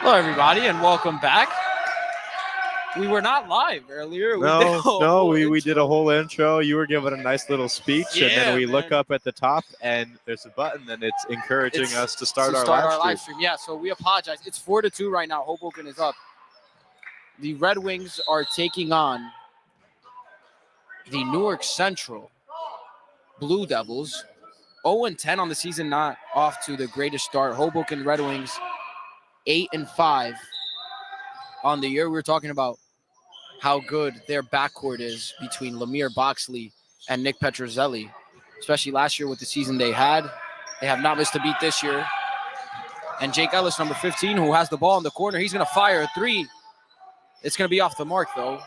Hello, everybody, and welcome back. We were not live earlier. We did a whole intro. You were giving a nice little speech, and then we look up at the top, and there's a button, and it's encouraging us to start our live stream. Yeah, so we apologize. It's 4-2 right now. Hoboken is up. The Red Wings are taking on the Newark Central Blue Devils. 0-10 on the season, not off to the greatest start. Hoboken Red Wings 8-5 on the year. We were talking about how good their backcourt is between Lemire Boxley and Nick Petrozelli, especially last year with the season they had. They have not missed a beat this year. And Jake Ellis, number 15, who has the ball in the corner, he's going to fire a three. It's going to be off the mark, though.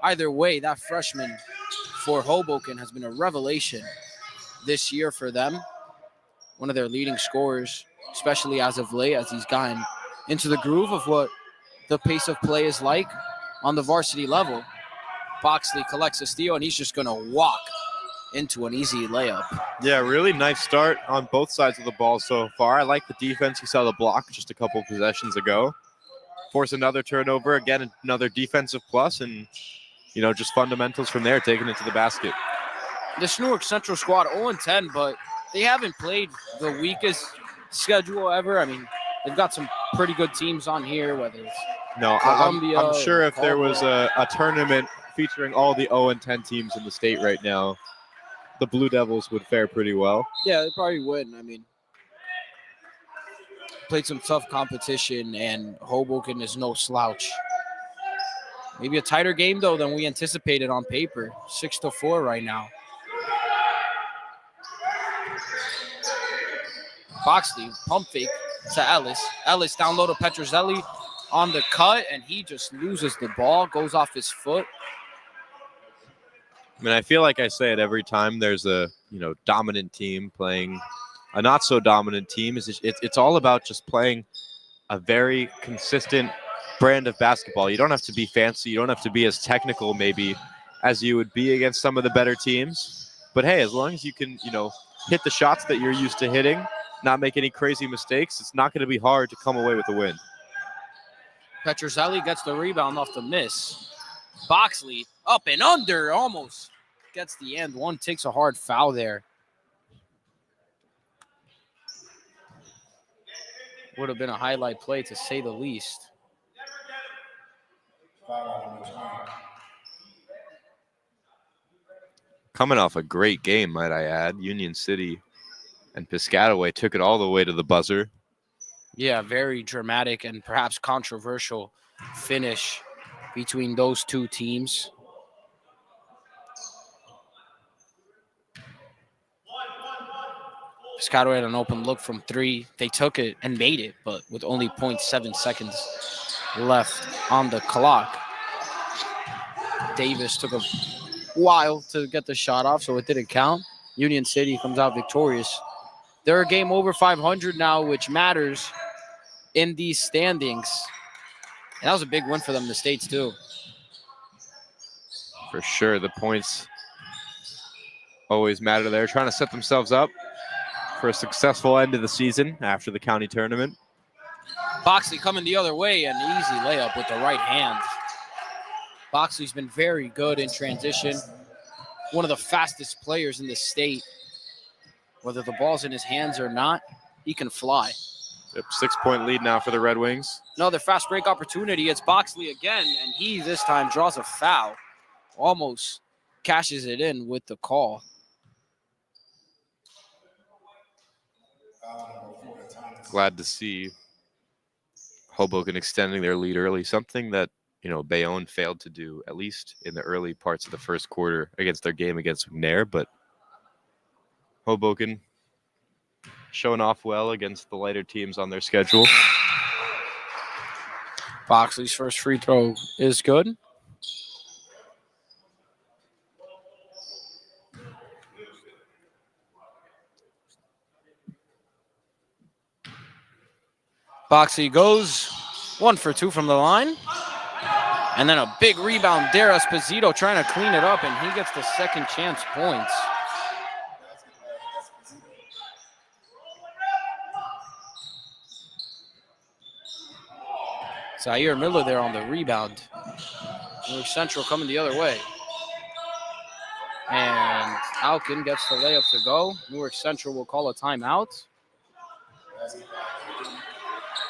Either way, that freshman for Hoboken has been a revelation this year for them. One of their leading scorers, especially as of late, as he's gotten into the groove of what the pace of play is like on the varsity level. Boxley collects a steal, and he's just going to walk into an easy layup. Yeah, really nice start on both sides of the ball so far. I like the defense. You saw the block just a couple possessions ago. Force another turnover, again, another defensive plus, and, just fundamentals from there, taking it to the basket. This Newark Central squad 0-10, but they haven't played the weakest schedule ever. I mean, they've got some pretty good teams on here, whether it's Columbia. I'm sure if there was a tournament featuring all the 0-10 teams in the state right now, the Blue Devils would fare pretty well. Yeah, they probably would. I mean, played some tough competition, and Hoboken is no slouch. Maybe a tighter game, though, than we anticipated on paper. 6-4 right now. Boxley, pump fake to Ellis. Ellis down low to Petrozelli on the cut, and he just loses the ball, goes off his foot. I mean, I feel like I say it every time there's a, dominant team playing a not so dominant team. It's all about just playing a very consistent brand of basketball. You don't have to be fancy. You don't have to be as technical maybe as you would be against some of the better teams. But hey, as long as you can, hit the shots that you're used to hitting, not make any crazy mistakes, it's not going to be hard to come away with a win. Petrozelli gets the rebound off the miss. Boxley up and under, almost gets the end. One takes a hard foul there. Would have been a highlight play, to say the least. Coming off a great game, might I add. Union City and Piscataway took it all the way to the buzzer. Yeah, very dramatic and perhaps controversial finish between those two teams. Piscataway had an open look from three. They took it and made it, but with only 0.7 seconds left on the clock. Davis took a while to get the shot off, so it didn't count. Union City comes out victorious. They're a game over 500 now, which matters in these standings. And that was a big win for them in the States, too. For sure. The points always matter. They're trying to set themselves up for a successful end of the season after the county tournament. Boxley coming the other way, an easy layup with the right hand. Boxley's been very good in transition. One of the fastest players in the state. Whether the ball's in his hands or not, he can fly. Yep, 6-point lead now for the Red Wings. Another fast break opportunity. It's Boxley again, and he this time draws a foul. Almost cashes it in with the call. Glad to see Hoboken extending their lead early, something that, Bayonne failed to do, at least in the early parts of the first quarter against their game against McNair, but Hoboken showing off well against the lighter teams on their schedule. Boxley's first free throw is good. Boxley goes 1 for 2 from the line. And then a big rebound there. Esposito trying to clean it up, and he gets the second chance points. Zaire Miller there on the rebound. Newark Central coming the other way. And Alkin gets the layup to go. Newark Central will call a timeout.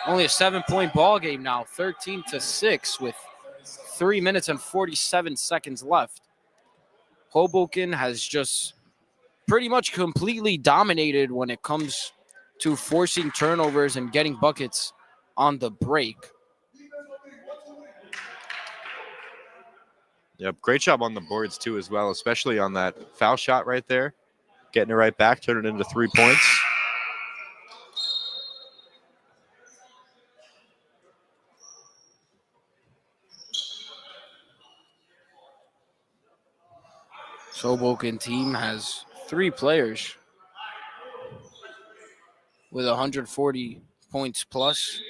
Only a 7-point ball game now, 13-6 with 3 minutes and 47 seconds left. Hoboken has just pretty much completely dominated when it comes to forcing turnovers and getting buckets on the break. Yep, great job on the boards too as well, especially on that foul shot right there. Getting it right back, turn it into 3 points. Hoboken team has 3 players with 140 points plus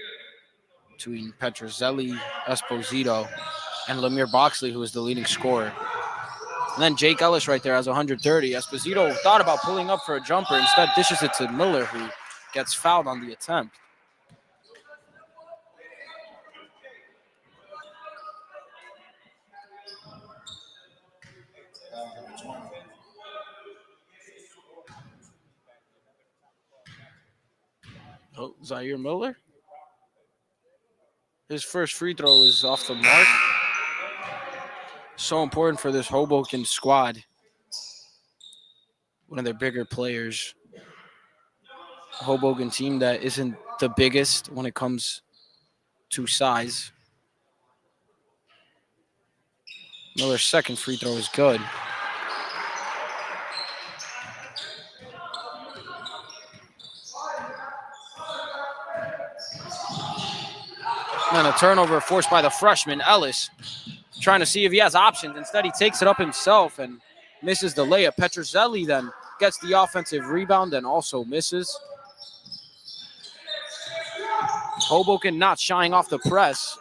between Petrozelli, Esposito, and Lemire Boxley, who is the leading scorer. And then Jake Ellis right there has 130. Esposito thought about pulling up for a jumper, instead dishes it to Miller, who gets fouled on the attempt. Oh, Zaire Miller. His first free throw is off the mark. So important for this Hoboken squad. One of their bigger players. A Hoboken team that isn't the biggest when it comes to size. Miller's second free throw is good. And then a turnover forced by the freshman, Ellis, trying to see if he has options. Instead, he takes it up himself and misses the layup. Petrozelli then gets the offensive rebound and also misses. Hoboken not shying off the press.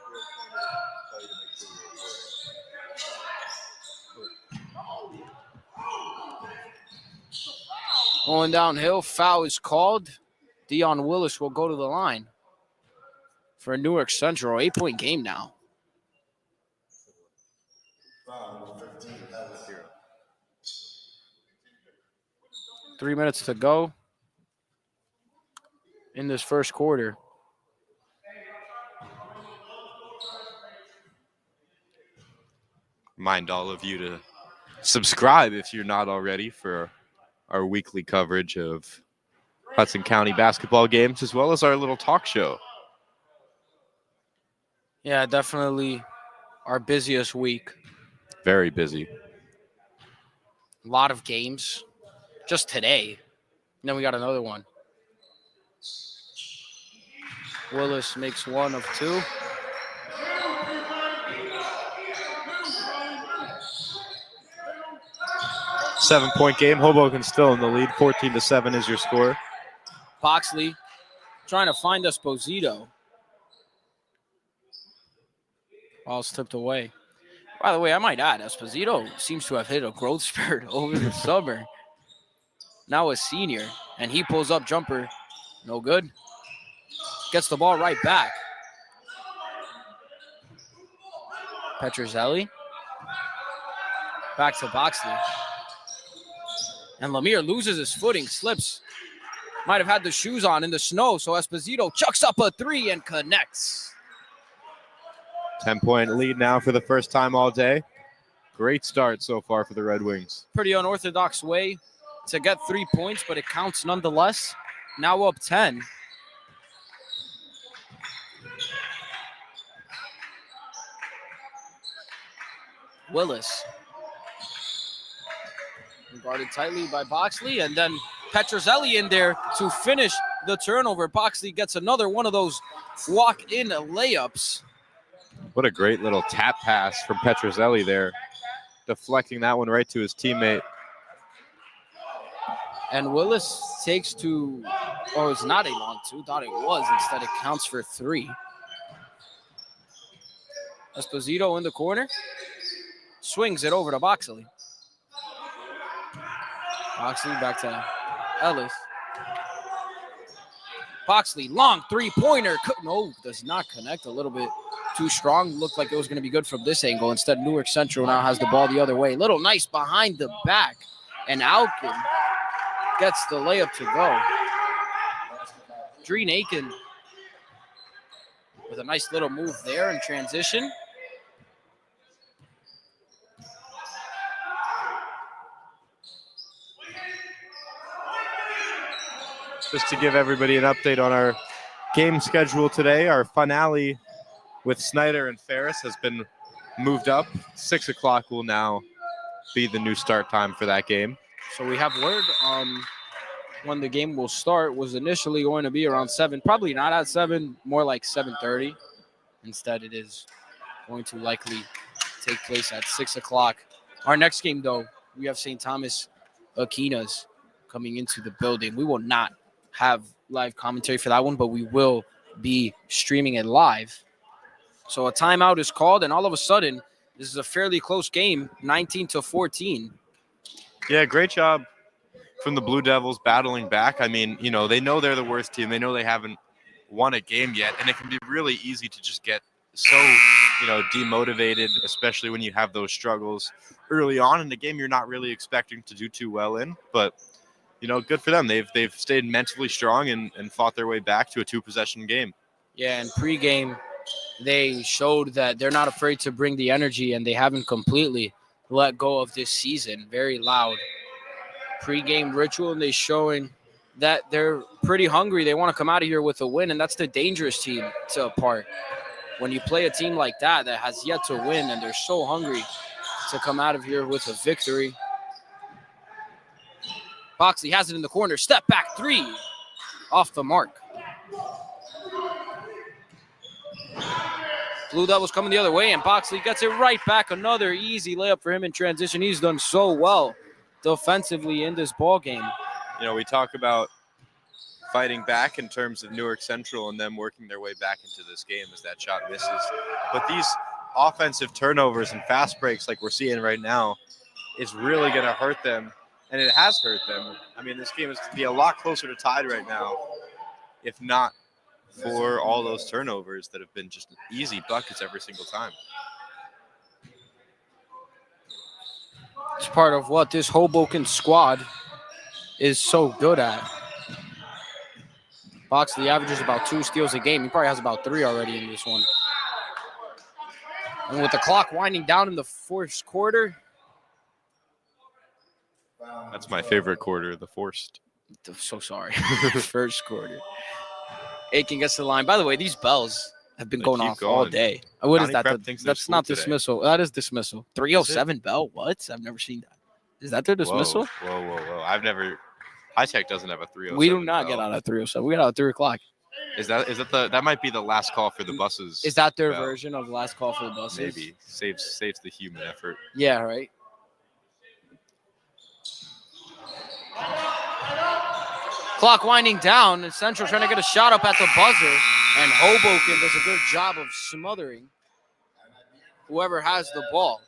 Going downhill, foul is called. Dion Willis will go to the line for a Newark Central 8-point game now. Three minutes to go in this first quarter. Remind all of you to subscribe if you're not already for our weekly coverage of Hudson County basketball games, as well as our little talk show. Yeah, definitely our busiest week. Very busy. A lot of games just today. And then we got another one. Willis makes 1 of 2. Seven-point game. Hoboken still in the lead. 14-7 is your score. Boxley trying to find Esposito. Ball's tipped away. By the way, I might add, Esposito seems to have hit a growth spurt over the summer. Now a senior, and he pulls up jumper. No good. Gets the ball right back. Petrozelli. Back to Boxley. And Lemire loses his footing, slips. Might have had the shoes on in the snow, so Esposito chucks up a 3 and connects. 10-point lead now for the first time all day. Great start so far for the Red Wings. Pretty unorthodox way to get 3 points, but it counts nonetheless. Now up 10. Willis. Guarded tightly by Boxley, and then Petrozelli in there to finish the turnover. Boxley gets another one of those walk-in layups. What a great little tap pass from Petrozelli there, deflecting that one right to his teammate. And Willis takes to, oh, it's not a long 2, thought it was. Instead, it counts for 3. Esposito in the corner, swings it over to Boxley. Boxley back to Ellis. Boxley, long three-pointer. No, does not connect. A little bit too strong. Looked like it was going to be good from this angle. Instead, Newark Central now has the ball the other way. Little nice behind the back. And Alkin gets the layup to go. Dreen Aiken with a nice little move there in transition. Just to give everybody an update on our game schedule today, our finale with Snyder and Ferris has been moved up. 6 o'clock will now be the new start time for that game. So we have word on when the game will start. Was initially going to be around 7, probably not at 7, more like 7:30. Instead, it is going to likely take place at 6 o'clock. Our next game, though, we have St. Thomas Aquinas coming into the building. We will not have live commentary for that one, but we will be streaming it live. So a timeout is called, and all of a sudden, this is a fairly close game, 19-14. Yeah, great job from the Blue Devils battling back. I mean, you know, they know they're the worst team. They know they haven't won a game yet, and it can be really easy to just get so, demotivated, especially when you have those struggles early on in the game you're not really expecting to do too well in. But, good for them. They've stayed mentally strong and fought their way back to a 2-possession game. Yeah, and pregame, they showed that they're not afraid to bring the energy, and they haven't completely let go of this season. Very loud pregame ritual, and they're showing that they're pretty hungry. They want to come out of here with a win, and that's the dangerous team to part. When you play a team like that has yet to win, and they're so hungry to come out of here with a victory. Boxley has it in the corner. Step back three. Off the mark. Blue Devils coming the other way, and Boxley gets it right back. Another easy layup for him in transition. He's done so well defensively in this ball game. We talk about fighting back in terms of Newark Central and them working their way back into this game as that shot misses. But these offensive turnovers and fast breaks like we're seeing right now is really going to hurt them, and it has hurt them. I mean, this game is going to be a lot closer to tied right now, if not for all those turnovers that have been just easy buckets every single time. It's part of what this Hoboken squad is so good at. Boxley averages about 2 steals a game. He probably has about 3 already in this one. And with the clock winding down in the fourth quarter. That's my favorite quarter, the forced. So sorry. First quarter. Aiken gets to the line. By the way, these bells have been going off all day. What is that? That's not dismissal. That is dismissal. 307 bell? What? I've never seen that. Is that their dismissal? Whoa. I've never. High Tech doesn't have a 307. We do not get out at 307. We get out at 3 o'clock. Is that that might be the last call for the buses? Is that their version of last call for the buses? Maybe saves the human effort. Yeah, right. Clock winding down, and Central trying to get a shot up at the buzzer, and Hoboken does a good job of smothering whoever has the ball.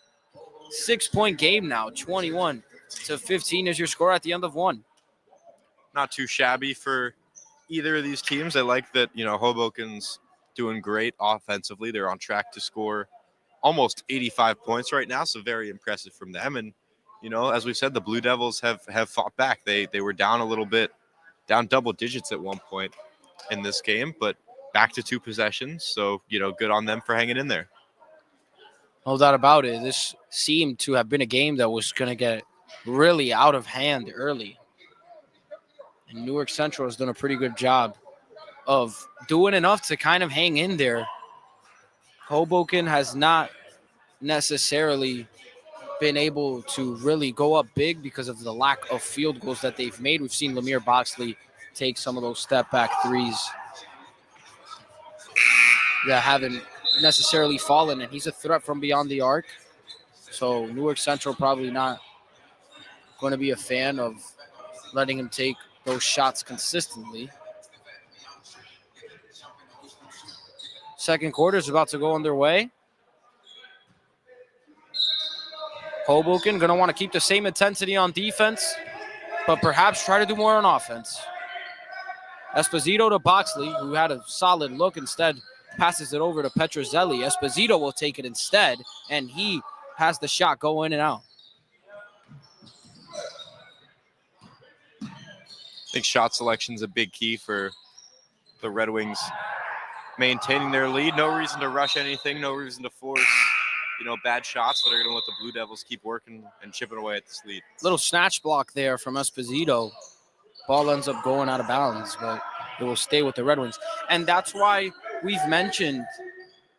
6-point game now, 21-15 is your score at the end of one. Not too shabby for either of these teams. I like that, Hoboken's doing great offensively. They're on track to score almost 85 points right now, so very impressive from them. And, as we said, the Blue Devils have fought back. They were down a little bit, down double digits at one point in this game, but back to 2 possessions. So, good on them for hanging in there. No doubt about it. This seemed to have been a game that was going to get really out of hand early. And Newark Central has done a pretty good job of doing enough to kind of hang in there. Hoboken has not necessarily been able to really go up big because of the lack of field goals that they've made. We've seen Lemire Boxley take some of those step-back threes that haven't necessarily fallen, and he's a threat from beyond the arc. So Newark Central probably not going to be a fan of letting him take those shots consistently. Second quarter is about to go underway. Hoboken going to want to keep the same intensity on defense, but perhaps try to do more on offense. Esposito to Boxley, who had a solid look, instead passes it over to Petrozelli. Esposito will take it instead, and he has the shot go in and out. I think shot selection is a big key for the Red Wings maintaining their lead. No reason to rush anything, no reason to force, bad shots that are going to let the Blue Devils keep working and chipping away at this lead. Little snatch block there from Esposito. Ball ends up going out of bounds, but it will stay with the Red Wings. And that's why we've mentioned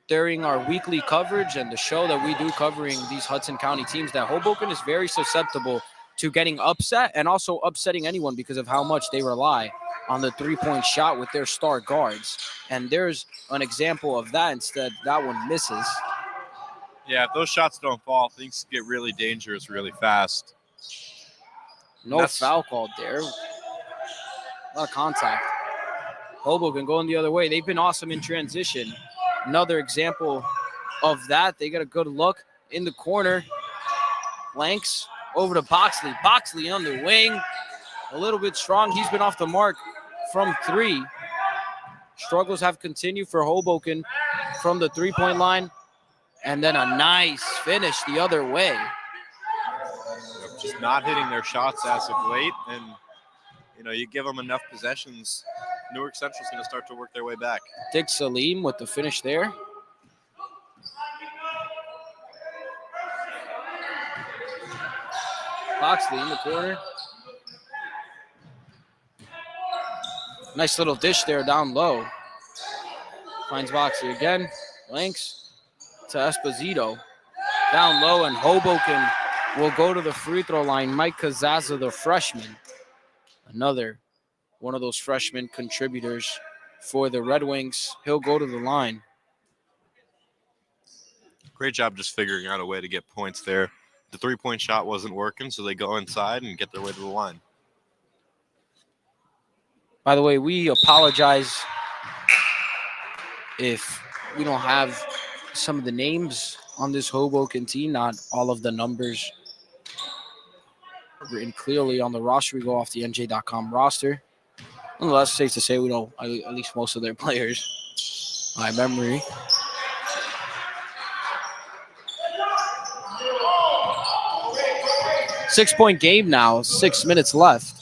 during our weekly coverage and the show that we do covering these Hudson County teams that Hoboken is very susceptible to getting upset and also upsetting anyone because of how much they rely on the three-point shot with their star guards. And there's an example of that. Instead, that one misses. Yeah, if those shots don't fall, things get really dangerous really fast. No foul called there. A lot of contact. Hoboken going the other way. They've been awesome in transition. Another example of that. They got a good look in the corner. Blanks over to Boxley. Boxley on the wing. A little bit strong. He's been off the mark from three. Struggles have continued for Hoboken from the three-point line. And then a nice finish the other way. Just not hitting their shots as of late. And, you give them enough possessions, Newark Central's going to start to work their way back. Dick Salim with the finish there. Boxley in the corner. Nice little dish there down low. Finds Boxley again. Blanks to Esposito. Down low, and Hoboken will go to the free throw line. Mike Kazaza, the freshman. Another one of those freshman contributors for the Red Wings. He'll go to the line. Great job just figuring out a way to get points there. The three-point shot wasn't working, so they go inside and get their way to the line. By the way, we apologize if we don't have some of the names on this Hoboken team, not all of the numbers written clearly on the roster. We go off the NJ.com roster. Nonetheless, safe to say we know at least most of their players by memory. Six-point game now, 6 minutes left.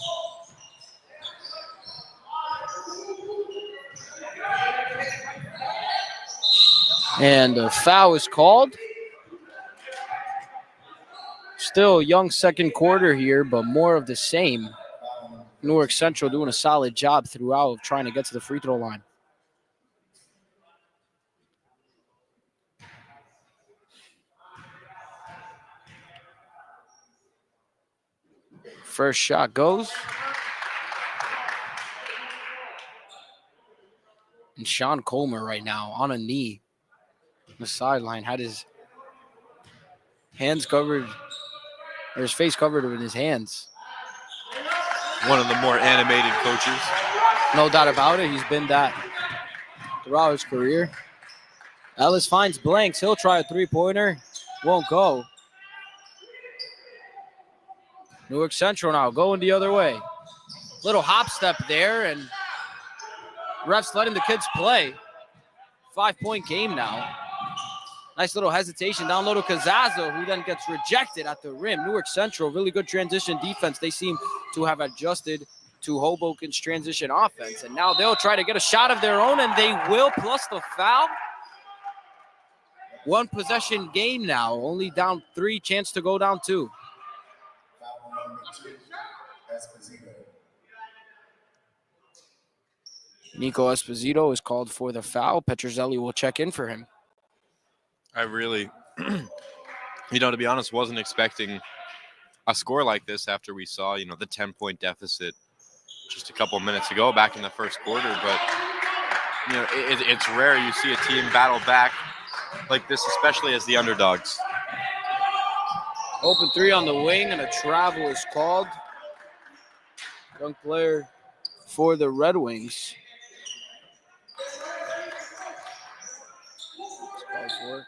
And a foul is called. Still young second quarter here, but more of the same. Newark Central doing a solid job throughout of trying to get to the free throw line. First shot goes. And Sean Comer right now on a knee on the sideline had his hands covered, or his face covered with his hands. One of the more animated coaches. No doubt about it. He's been that throughout his career. Ellis finds Blanks. He'll try a three-pointer. Won't go. Newark Central now going the other way. Little hop step there, and refs letting the kids play. 5-point game now. Nice little hesitation down low to Kazaza, who then gets rejected at the rim. Newark Central, really good transition defense. They seem to have adjusted to Hoboken's transition offense. And now they'll try to get a shot of their own, and they will, plus the foul. One possession game now, only down 3, chance to go down 2. Nico Esposito is called for the foul. Petrozelli will check in for him. I really, to be honest, wasn't expecting a score like this after we saw, the 10-point deficit just a couple minutes ago back in the first quarter. But, it's rare you see a team battle back like this, especially as the underdogs. Open 3 on the wing, and a travel is called. Young player for the Red Wings. It's called for.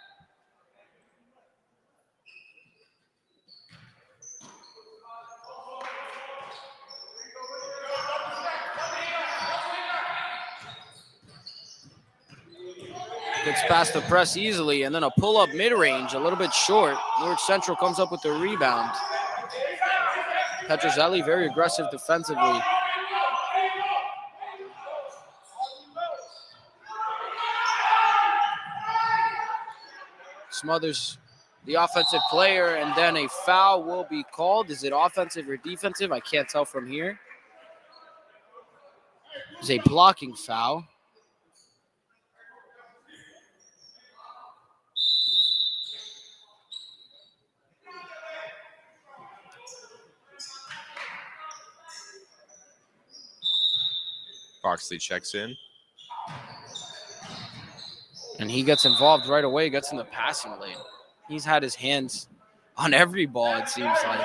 Gets past the press easily, and then a pull-up mid-range, a little bit short. Newark Central comes up with the rebound. Petrozelli very aggressive defensively. Smothers the offensive player, and then a foul will be called. Is it offensive or defensive? I can't tell from here. It's a blocking foul. Boxley checks in. And he gets involved right away, gets in the passing lane. He's had his hands on every ball, it seems like.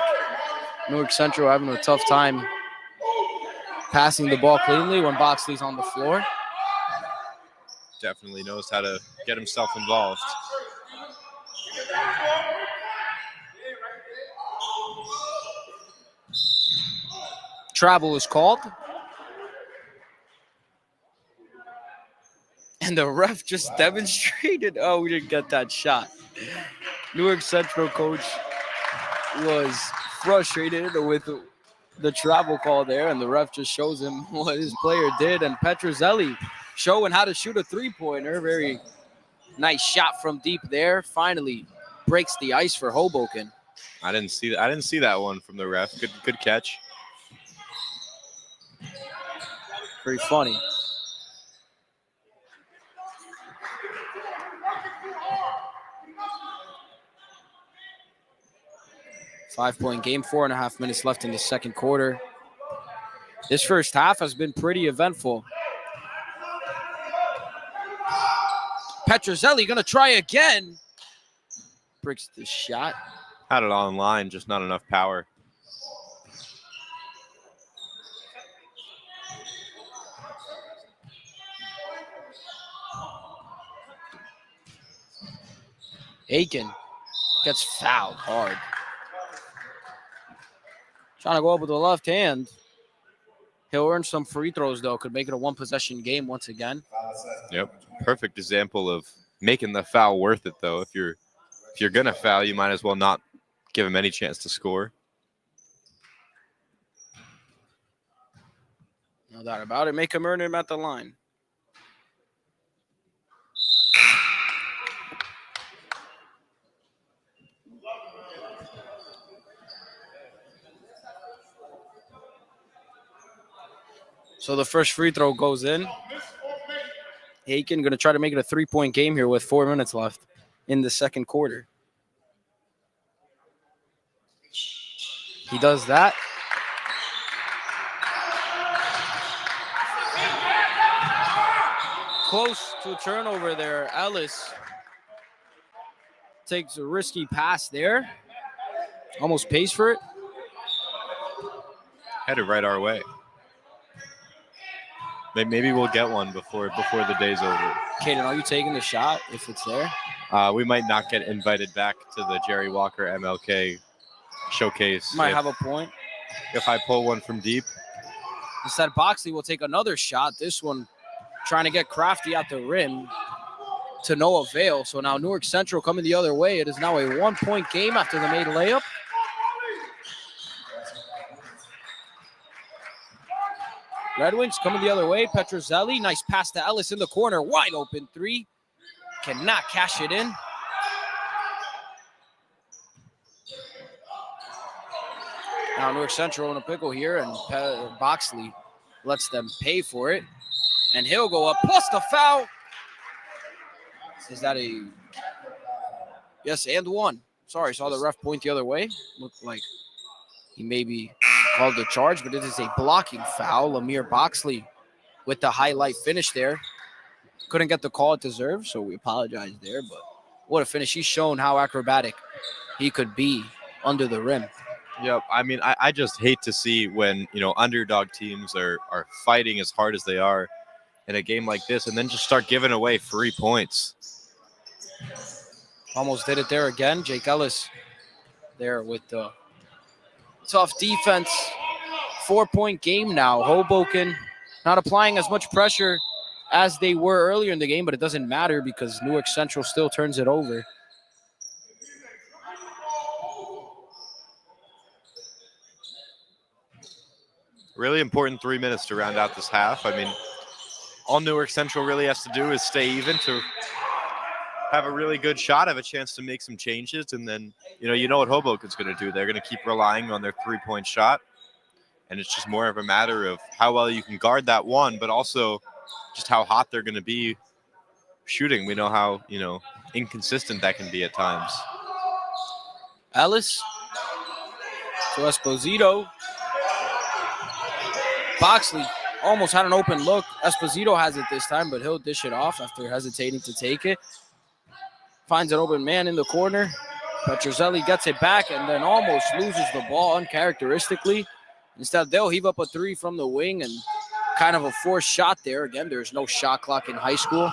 Newark Central having a tough time passing the ball cleanly when Boxley's on the floor. Definitely knows how to get himself involved. Travel is called. And the ref just demonstrated. Oh, we didn't get that shot. Newark Central coach was frustrated with the travel call there, and the ref just shows him what his player did. And Petrozelli showing how to shoot a three-pointer. Very nice shot from deep there. Finally breaks the ice for Hoboken. I didn't see that one from the ref. Good catch. Pretty funny. Five-point game, 4.5 minutes left in the second quarter. This first half has been pretty eventful. Petrozelli gonna try again. Breaks the shot. Had it online, just not enough power. Aiken gets fouled hard. Trying to go up with the left hand. He'll earn some free throws, though. Could make it a one-possession game once again. Yep. Perfect example of making the foul worth it, though. If you're going to foul, you might as well not give him any chance to score. No doubt about it. Make him earn him at the line. So the first free throw goes in. Aiken going to try to make it a three-point game here with 4 minutes left in the second quarter. He does that. Close to a turnover there. Ellis takes a risky pass there. Almost pays for it. Headed right our way. Maybe we'll get one before the day's over. Caden, are you taking the shot if it's there? We might not get invited back to the Jerry Walker MLK Showcase. Might have a point. If I pull one from deep. Instead, Boxley will take another shot. This one trying to get crafty at the rim to no avail. So now Newark Central coming the other way. It is now a one-point game after the made layup. Red Wings coming the other way. Petrozelli, nice pass to Ellis in the corner. Wide open three. Cannot cash it in. Now Newark Central in a pickle here, and Boxley lets them pay for it. And he'll go up, plus the foul. Is that a... Yes, and one. Sorry, saw the ref point the other way. Looked like he maybe called the charge, but it is a blocking foul. Amir Boxley with the highlight finish there. Couldn't get the call it deserved, so we apologize there. But what a finish. He's shown how acrobatic he could be under the rim. Yep. I mean, I just hate to see when, underdog teams are fighting as hard as they are in a game like this and then just start giving away free points. Almost did it there again. Jake Ellis there with the tough defense. 4-point game now. Hoboken not applying as much pressure as they were earlier in the game, but it doesn't matter because Newark Central still turns it over. Really important 3 minutes to round out this half. I mean, all Newark Central really has to do is stay even to have a really good shot, have a chance to make some changes, and then you know what Hoboken's going to do. They're going to keep relying on their 3-point shot, and it's just more of a matter of how well you can guard that one, but also just how hot they're going to be shooting. We know how inconsistent that can be at times. Ellis to Esposito. Boxley almost had an open look. Esposito has it this time, but he'll dish it off after hesitating to take it. Finds an open man in the corner. Petrozelli gets it back and then almost loses the ball uncharacteristically. Instead, they'll heave up a three from the wing and kind of a forced shot there. Again, there's no shot clock in high school.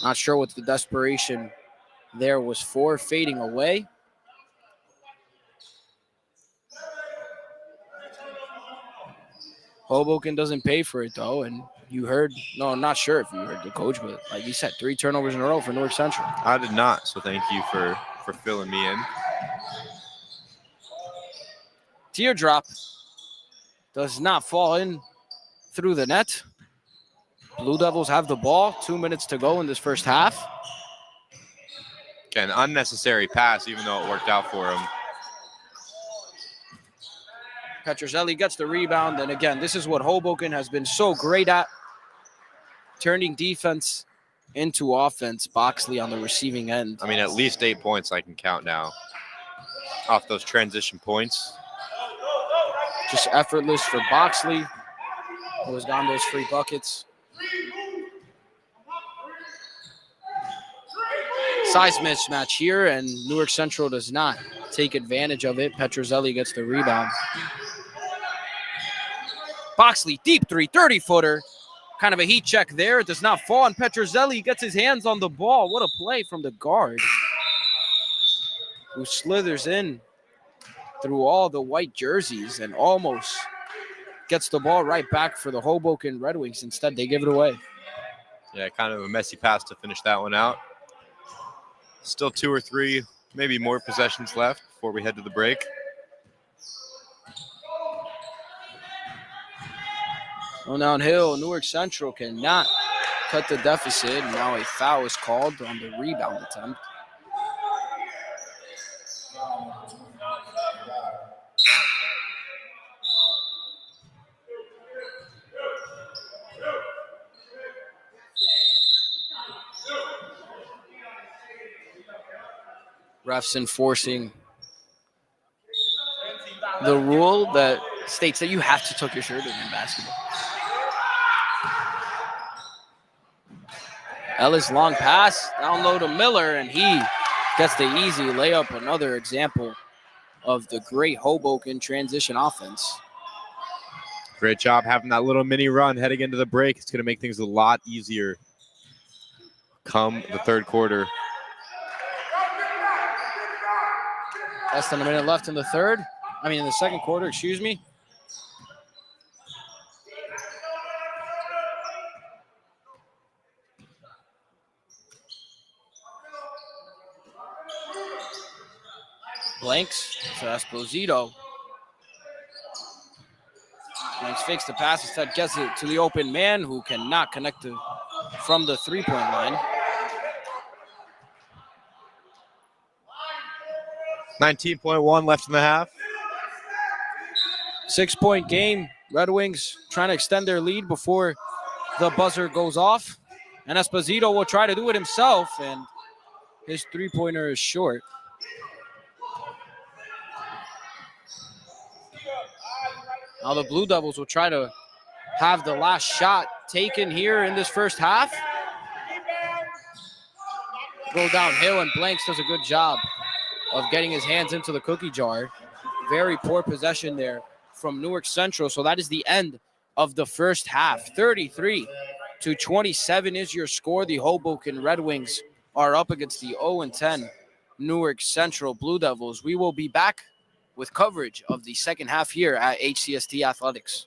Not sure what the desperation there was for. Fading away. Hoboken doesn't pay for it, though, and you heard, no, I'm not sure if you heard the coach, but like you said, 3 turnovers in a row for Newark Central. I did not, so thank you for filling me in. Teardrop does not fall in through the net. Blue Devils have the ball. 2 minutes to go in this first half. An unnecessary pass, even though it worked out for him. Petrozelli gets the rebound, and again, this is what Hoboken has been so great at, turning defense into offense. Boxley on the receiving end. I mean, at least 8 points I can count now off those transition points. Just effortless for Boxley. Goes down those 3 buckets. Size mismatch here, and Newark Central does not take advantage of it. Petrozelli gets the rebound. Boxley, deep 3, 30-footer. Kind of a heat check there. It does not fall, and Petrozelli gets his hands on the ball. What a play from the guard, who slithers in through all the white jerseys and almost gets the ball right back for the Hoboken Red Wings. Instead, they give it away. Yeah, kind of a messy pass to finish that one out. Still 2 or 3, maybe more possessions left before we head to the break. On downhill, Newark Central cannot cut the deficit. Now a foul is called on the rebound attempt. Refs enforcing the rule that states that you have to tuck your shirt in basketball. Ellis long pass, down low to Miller, and he gets the easy layup. Another example of the great Hoboken transition offense. Great job having that little mini run heading into the break. It's going to make things a lot easier come the third quarter. Less than a minute left in the second quarter, excuse me. Blanks to Esposito. Blanks fakes the pass, instead gets it to the open man who cannot connect from the 3-point line. 19.1 left in the half. 6-point game. Red Wings trying to extend their lead before the buzzer goes off. And Esposito will try to do it himself, and his 3-pointer is short. Now the Blue Devils will try to have the last shot taken here in this first half. Go downhill, and Blanks does a good job of getting his hands into the cookie jar. Very poor possession there from Newark Central. So that is the end of the first half. 33-27 is your score. The Hoboken Red Wings are up against the 0-10 Newark Central Blue Devils. We will be back with coverage of the second half here at HCST Athletics.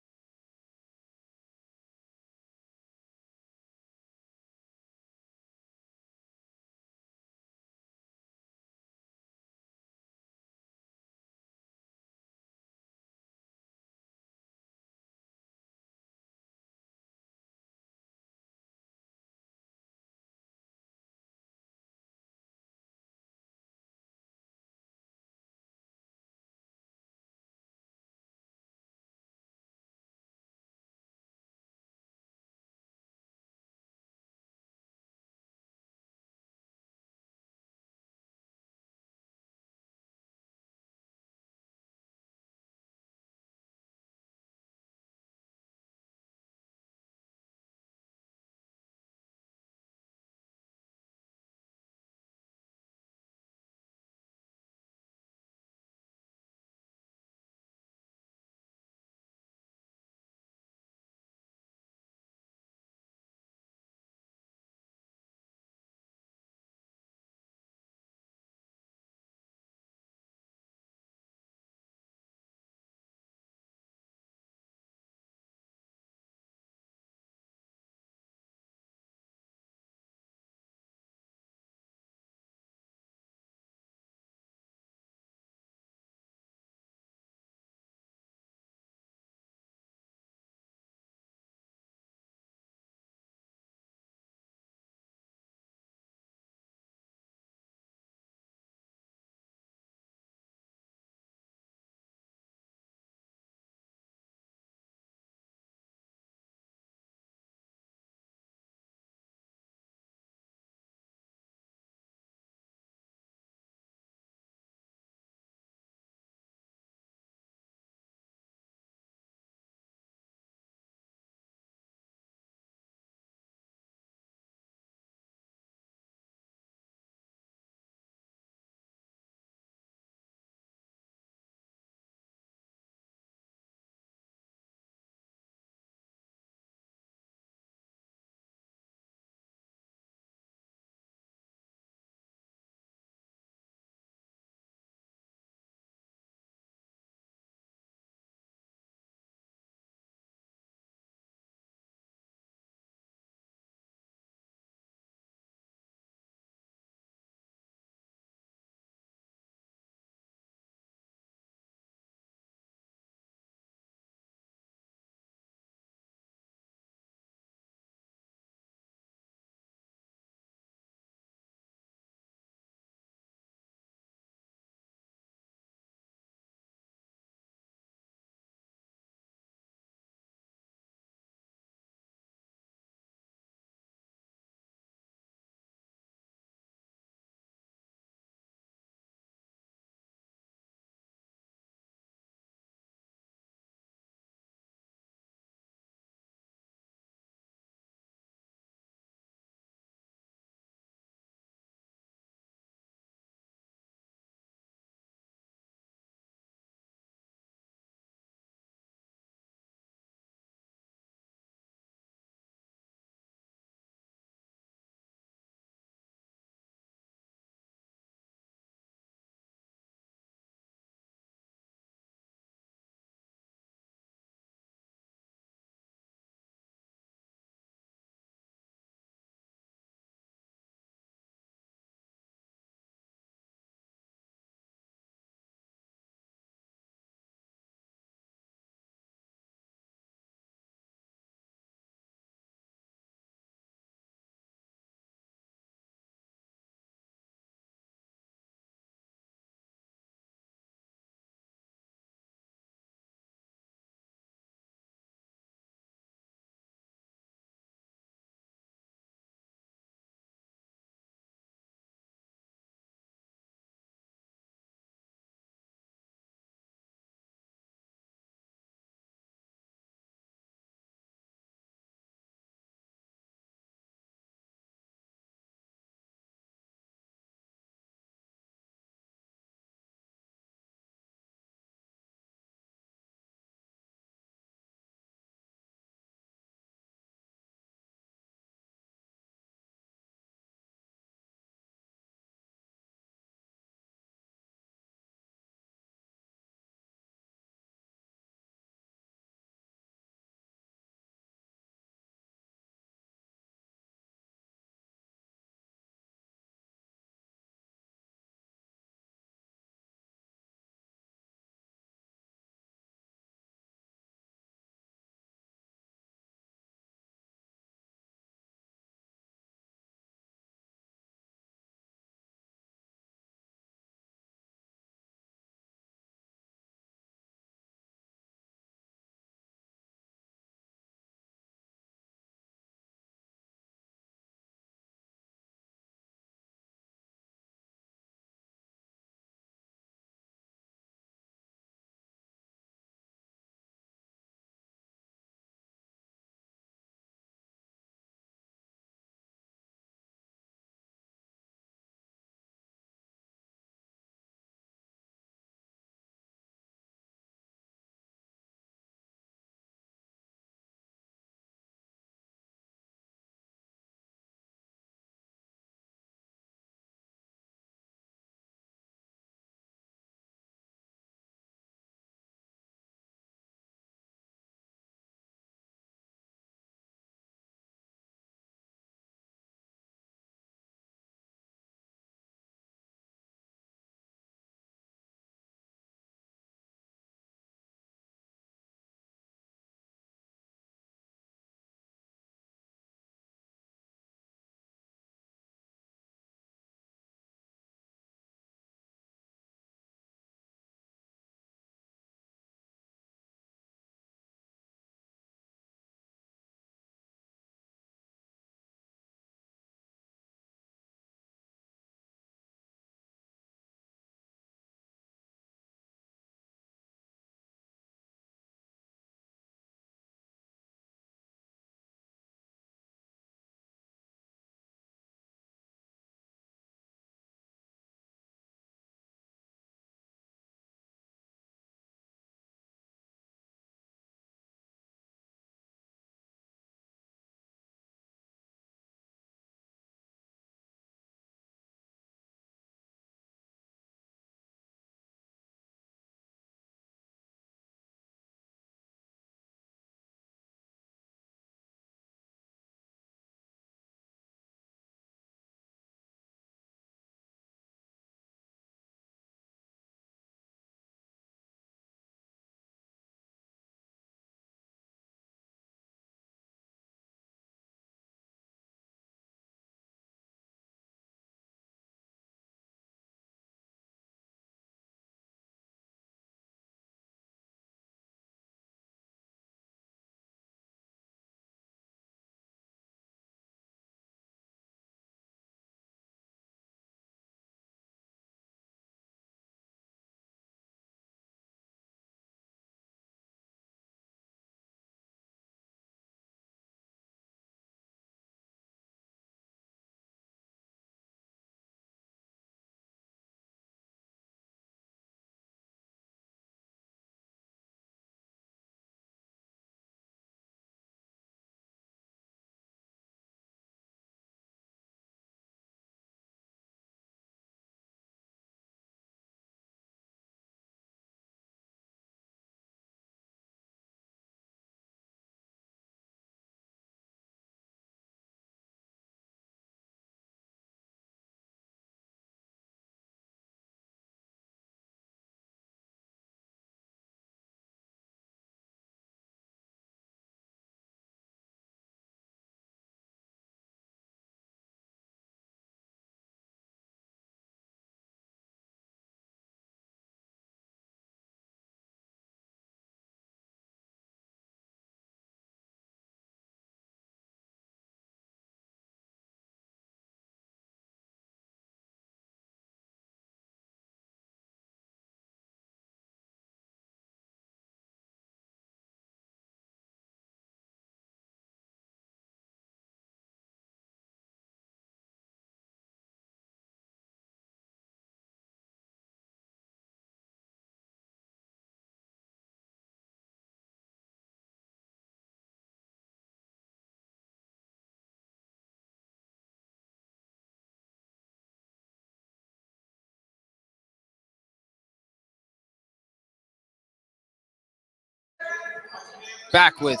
Back with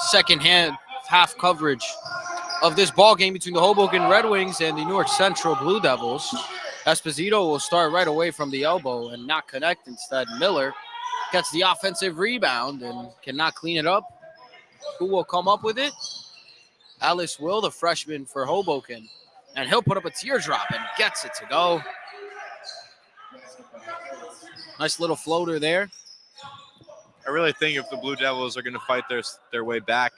second half coverage of this ball game between the Hoboken Red Wings and the Newark Central Blue Devils. Esposito will start right away from the elbow and not connect. Instead, Miller gets the offensive rebound and cannot clean it up. Who will come up with it? Ellis Will, the freshman for Hoboken. And he'll put up a teardrop and gets it to go. Nice little floater there. I really think if the Blue Devils are going to fight their way back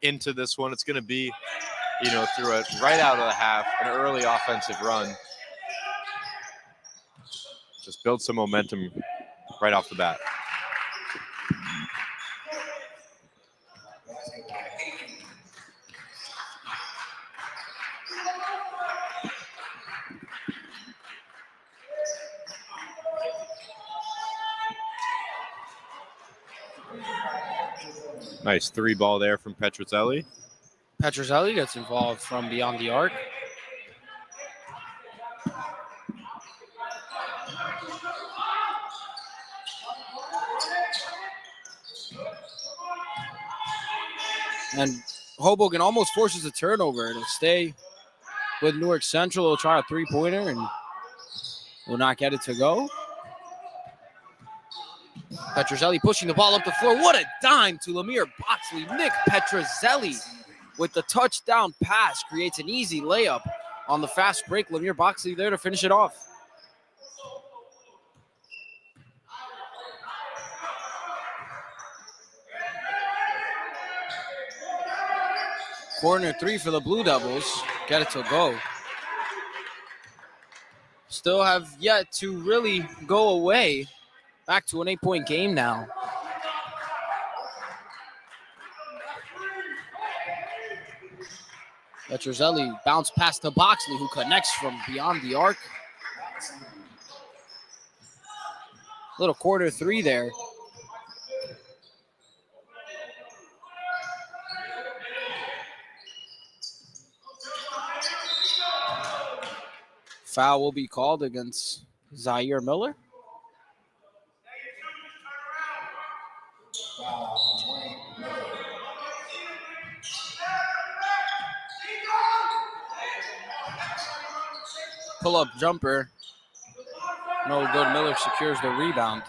into this one, it's going to be, through it right out of the half, an early offensive run. Just build some momentum right off the bat. Nice 3-ball there from Petrozelli. Petrozelli gets involved from beyond the arc. And Hoboken almost forces a turnover to stay with Newark Central. He'll try a three-pointer and will not get it to go. Petrozelli pushing the ball up the floor. What a dime to Lemire Boxley. Nick Petrozelli with the touchdown pass creates an easy layup on the fast break. Lemire Boxley there to finish it off. Corner three for the Blue Devils. Get it to go. Still have yet to really go away. Back to an 8-point game now. Petrozelli bounce pass to Boxley, who connects from beyond the arc. Little quarter three there. Foul will be called against Zaire Miller. Pull-up jumper. No good. Miller secures the rebound.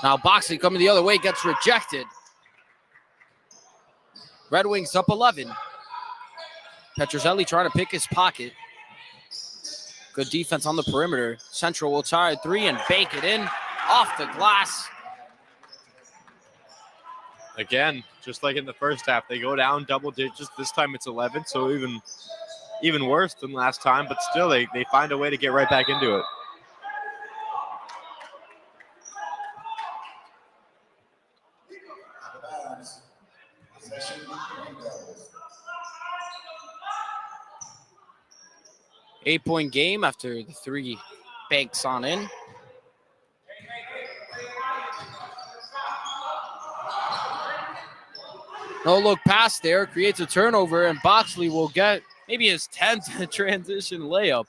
Now Boxley coming the other way, gets rejected. Red Wings up 11. Petrozelli trying to pick his pocket. Good defense on the perimeter. Central will try a three and bake it in off the glass. Again, just like in the first half, they go down double digits. This time it's 11, so even worse than last time, but still they find a way to get right back into it. Eight-point game after the three banks on in. No look pass there, creates a turnover, and Boxley will get maybe his 10th transition layup.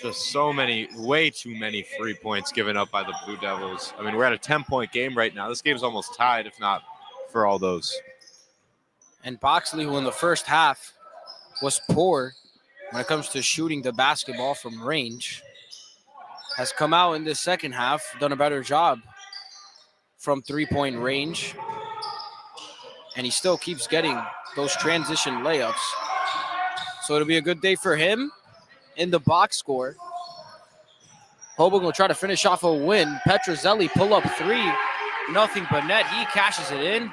Just way too many free points given up by the Blue Devils. I mean, we're at a 10-point game right now. This game's almost tied, if not for all those. And Boxley, who in the first half was poor when it comes to shooting the basketball from range, has come out in this second half, done a better job from three-point range. And he still keeps getting those transition layups. So it'll be a good day for him in the box score. Hoboken will try to finish off a win. Petrozelli pull up three, nothing but net. He cashes it in. And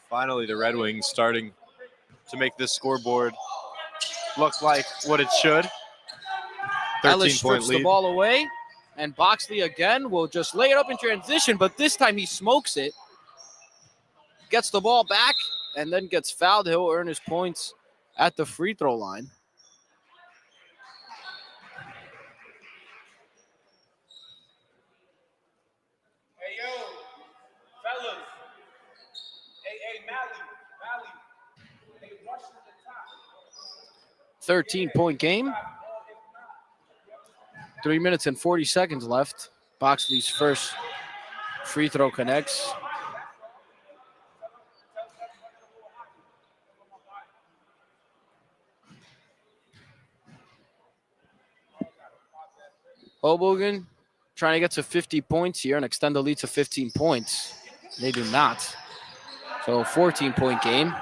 finally, the Red Wings starting to make this scoreboard look like what it should. Ellis 13-point strips lead. the ball away. And Boxley again will just lay it up in transition, but this time he smokes it. Gets the ball back and then gets fouled. He'll earn his points at the free throw line. Hey, yo, fellas. Hey, Mally. They rush to the top. 13-point game. 3 minutes and 40 seconds left. Boxley's first free throw connects. Hoboken trying to get to 50 points here and extend the lead to 15 points. They do not. So 14-point game.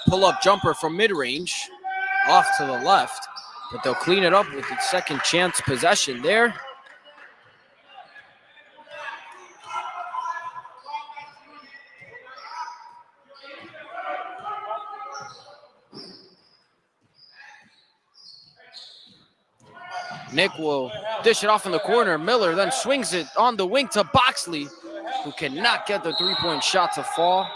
Pull-up jumper from mid-range, off to the left, but they'll clean it up with the second chance possession there. Nick will dish it off in the corner. Miller then swings it on the wing to Boxley, who cannot get the three-point shot to fall.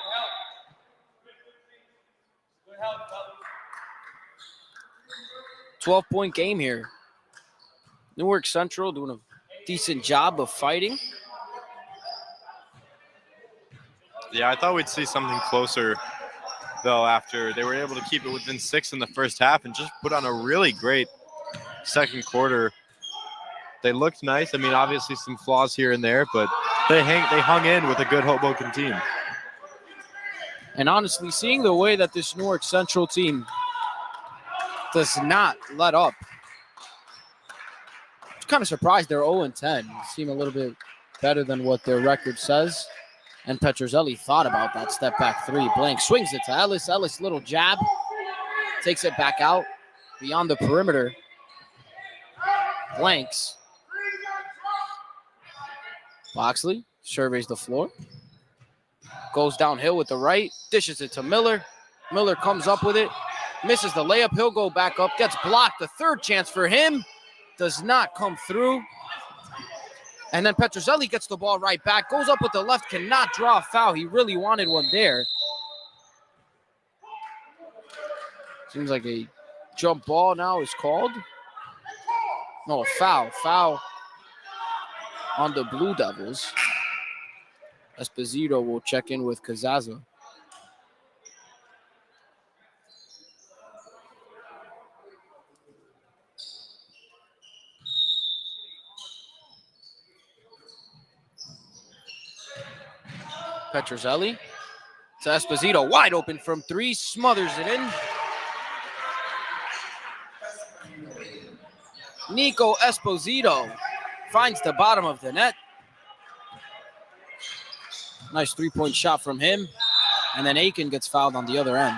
12-point game here. Newark Central doing a decent job of fighting. Yeah, I thought we'd see something closer, though, after they were able to keep it within 6 in the first half and just put on a really great second quarter. They looked nice. I mean, obviously some flaws here and there, but they hung in with a good Hoboken team. And honestly, seeing the way that this Newark Central team does not let up, I'm kind of surprised they're 0-10. Seem a little bit better than what their record says. And Petrozelli thought about that step back three. Blank swings it to Ellis. Ellis, little jab, takes it back out beyond the perimeter. Blanks. Boxley surveys the floor. Goes downhill with the right. Dishes it to Miller. Miller comes up with it. Misses the layup. He'll go back up. Gets blocked. The third chance for him does not come through. And then Petrozelli gets the ball right back. Goes up with the left. Cannot draw a foul. He really wanted one there. Seems like a jump ball now is called. No, a foul. Foul on the Blue Devils. Esposito will check in with Kazaza. Petrozelli to Esposito, wide open from three, smothers it in. Nico Esposito finds the bottom of the net. Nice three-point shot from him. And then Aiken gets fouled on the other end.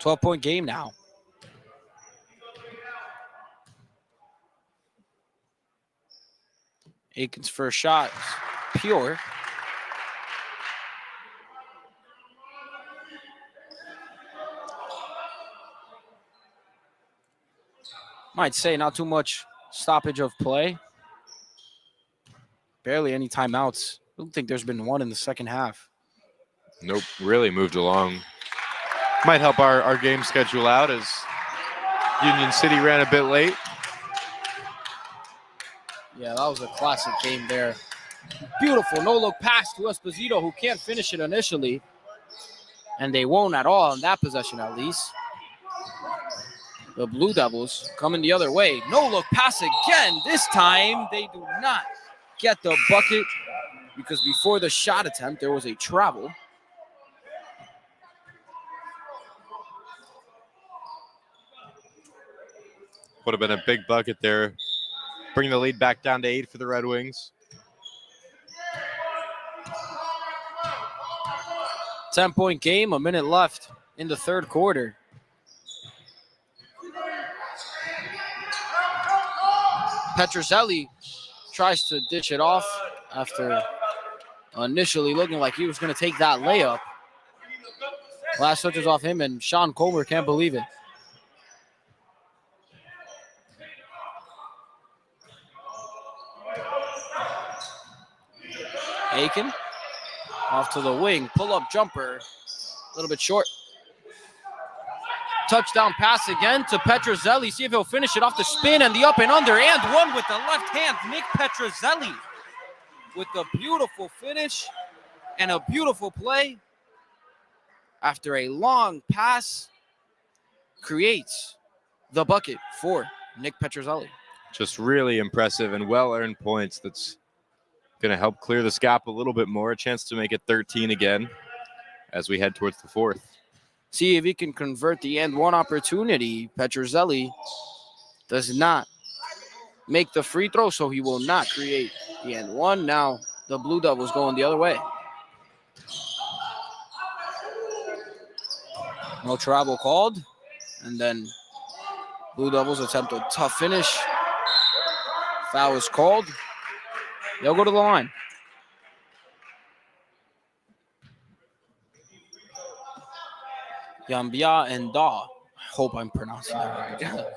.12 game now. Aiken's first shot is pure. Might say not too much stoppage of play. Barely any timeouts. I don't think there's been one in the second half. Nope, really moved along. Might help our game schedule out as Union City ran a bit late. Yeah, that was a classic game there. Beautiful no-look pass to Esposito, who can't finish it initially. And they won't at all in that possession, at least. The Blue Devils coming the other way. No-look pass again. This time, they do not get the bucket because before the shot attempt, there was a travel. Would have been a big bucket there. Bring the lead back down to 8 for the Red Wings. 10-point game, a minute left in the third quarter. Petrozelli tries to dish it off after initially looking like he was going to take that layup. Last touch is off him, and Sean Colmer can't believe it. Aiken off to the wing. Pull-up jumper. A little bit short. Touchdown pass again to Petrozelli. See if he'll finish it off the spin and the up and under. And one with the left hand. Nick Petrozelli with a beautiful finish and a beautiful play. After a long pass, creates the bucket for Nick Petrozelli. Just really impressive and well-earned points. That's going to help clear this gap a little bit more. A chance to make it 13 again as we head towards the fourth. See if he can convert the and one opportunity. Petrozelli does not make the free throw, so he will not create the and one. Now the Blue Devils going the other way. No travel called. And then Blue Devils attempt a tough finish. Foul is called. They'll go to the line. Yambia and Da. I hope I'm pronouncing that right. At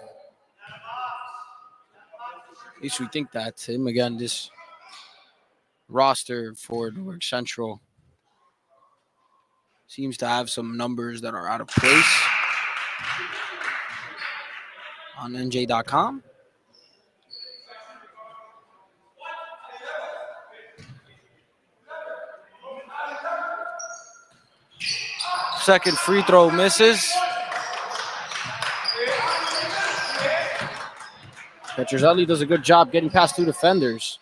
least we think that's him. Again, this roster for Newark Central seems to have some numbers that are out of place on NJ.com. Second free throw misses. Petrozelli does a good job getting past two defenders.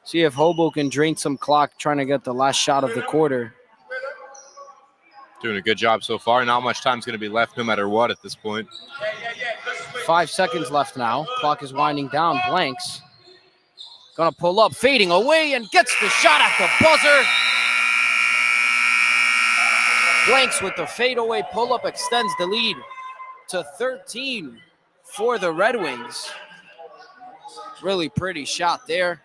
See if Hoboken drains some clock trying to get the last shot of the quarter. Doing a good job so far. Not much time's going to be left no matter what at this point. 5 seconds left now. Clock is winding down. Blanks gonna pull up, fading away, and gets the shot at the buzzer. Blanks with the fadeaway pull-up extends the lead to 13 for the Red Wings. Really pretty shot there.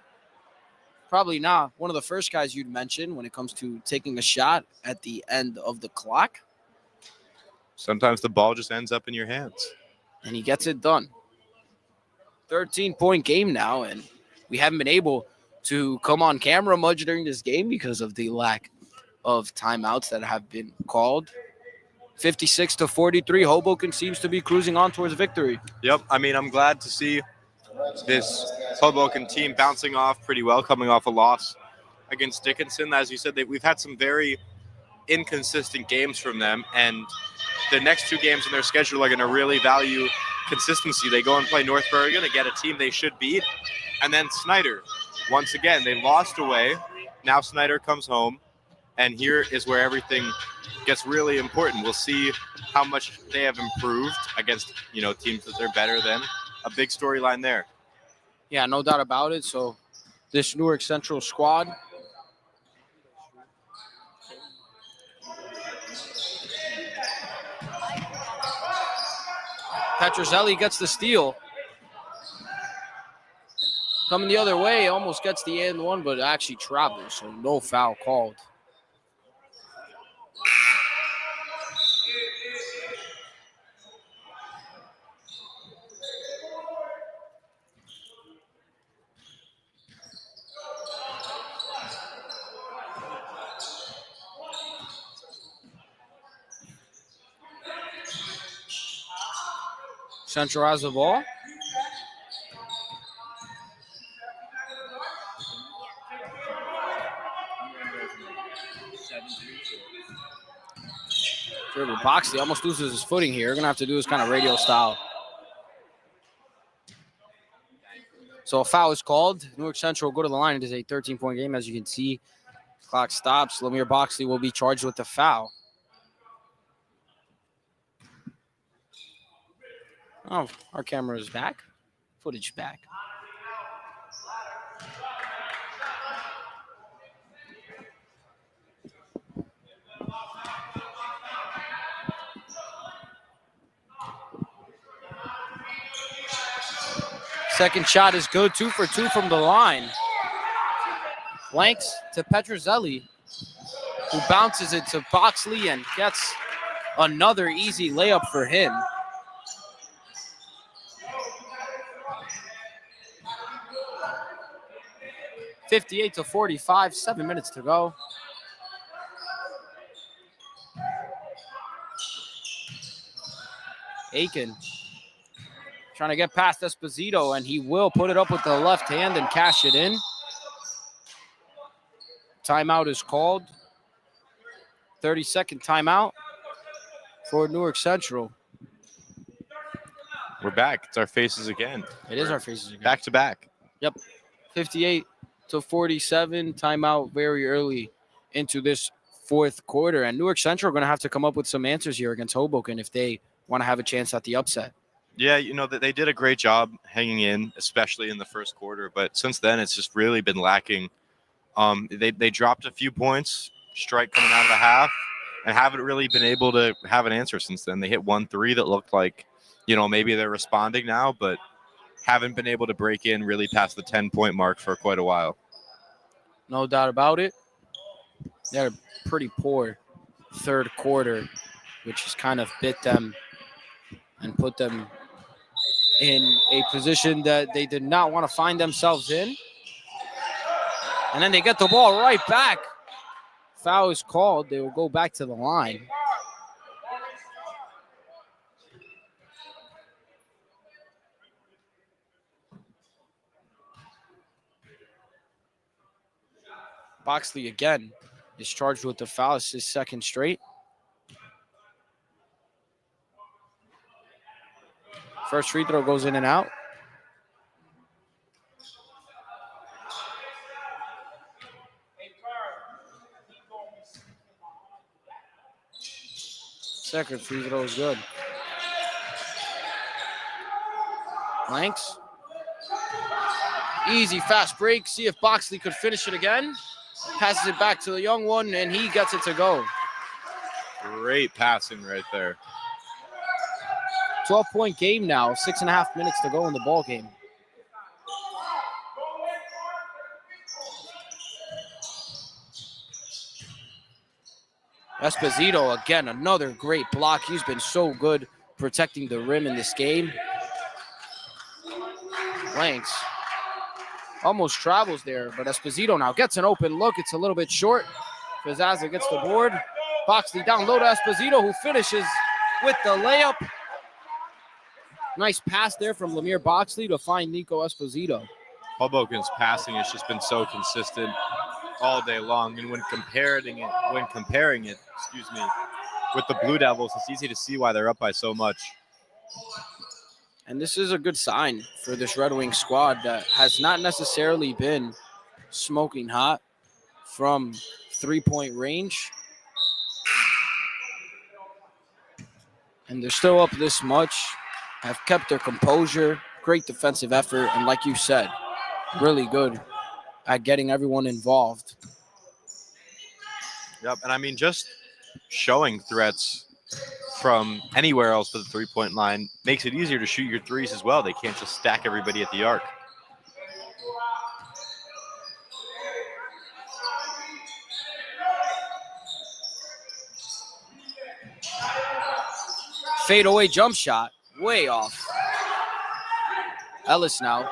Probably not one of the first guys you'd mention when it comes to taking a shot at the end of the clock. Sometimes the ball just ends up in your hands. And he gets it done. 13-point game now, and we haven't been able to come on camera much during this game because of the lack of timeouts that have been called. 56-43, Hoboken seems to be cruising on towards victory. Yep, I mean, I'm glad to see this Hoboken team bouncing off pretty well, coming off a loss against Dickinson. As you said, we've had some very inconsistent games from them, and the next two games in their schedule are going to really value consistency. They go and play North Bergen to get a team they should beat, and then Snyder. Once again, they lost away. Now Snyder comes home, and here is where everything gets really important. We'll see how much they have improved against, teams that they're better than. A big storyline there. Yeah, no doubt about it. So this Newark Central squad Petrozelli gets the steal. Coming the other way, almost gets the and one, but actually travels, so no foul called. Central has the ball. Trevor Boxley almost loses his footing here. Going to have to do his kind of radio style. So a foul is called. Newark Central will go to the line. It is a 13-point game, as you can see. Clock stops. Lemire Boxley will be charged with the foul. Oh, our camera is back. Footage back. Second shot is good. 2 for 2 from the line. Blanks to Petrozelli, who bounces it to Boxley and gets another easy layup for him. 58-45, 7 minutes to go. Aiken trying to get past Esposito, and he will put it up with the left hand and cash it in. Timeout is called. 30-second timeout for Newark Central. We're back. It's our faces again. It is our faces again. Back to back. Yep. 58-47. Timeout very early into this fourth quarter. And Newark Central are going to have to come up with some answers here against Hoboken if they want to have a chance at the upset. Yeah, they did a great job hanging in, especially in the first quarter. But since then, it's just really been lacking. They dropped a few points, strike coming out of the half, and haven't really been able to have an answer since then. They hit 1-3 that looked like, maybe they're responding now, but haven't been able to break in really past the 10-point mark for quite a while. No doubt about it. They had a pretty poor third quarter, which has kind of bit them and put them in a position that they did not want to find themselves in. And then they get the ball right back. Foul is called. They will go back to the line. Boxley again is charged with the foul. It's his second straight. First free throw goes in and out. Second free throw is good. Blanks. Easy fast break. See if Boxley could finish it again. Passes it back to the young one, and he gets it to go. Great passing right there. 12-point game now. 6.5 minutes to go in the ball game. Esposito, again, another great block. He's been so good protecting the rim in this game. Blanks almost travels there, but Esposito now gets an open look. It's a little bit short. Piazza gets the board. Boxley down low to Esposito, who finishes with the layup. Nice pass there from Lamir Boxley to find Nico Esposito. Hoboken's passing has just been so consistent all day long, and when comparing it, with the Blue Devils, it's easy to see why they're up by so much. And this is a good sign for this Red Wing squad that has not necessarily been smoking hot from three-point range. And they're still up this much, have kept their composure, great defensive effort, and like you said, really good at getting everyone involved. Yep, and just showing threats from anywhere else to the three-point line makes it easier to shoot your threes as well. They can't just stack everybody at the arc. Fadeaway jump shot, way off. Ellis now.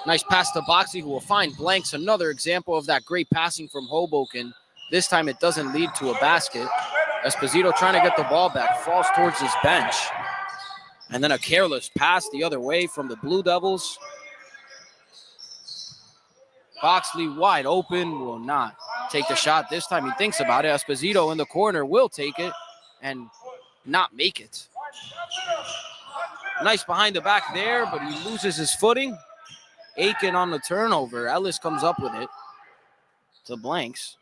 Nice pass to Boxley, who will find Blanks. Another example of that great passing from Hoboken. This time it doesn't lead to a basket. Esposito trying to get the ball back, falls towards his bench. And then a careless pass the other way from the Blue Devils. Boxley wide open, will not take the shot. This time he thinks about it. Esposito in the corner will take it and not make it. Nice behind the back there, but he loses his footing. Aiken on the turnover. Ellis comes up with it to Blanks.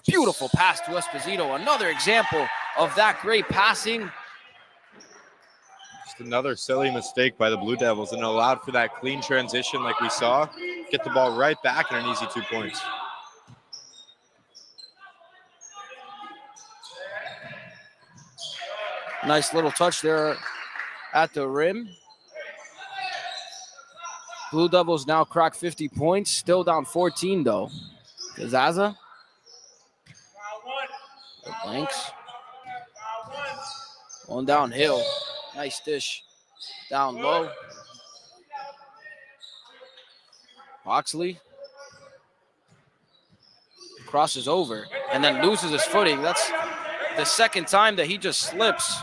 Beautiful pass to Esposito. Another example of that great passing. Just another silly mistake by the Blue Devils, and allowed for that clean transition like we saw. Get the ball right back and an easy 2 points. Nice little touch there at the rim. Blue Devils now crack 50 points. Still down 14, though. Piazza. Blanks. One downhill. Nice dish. Down low. Boxley. crosses over, and then loses his footing. That's the second time that he just slips.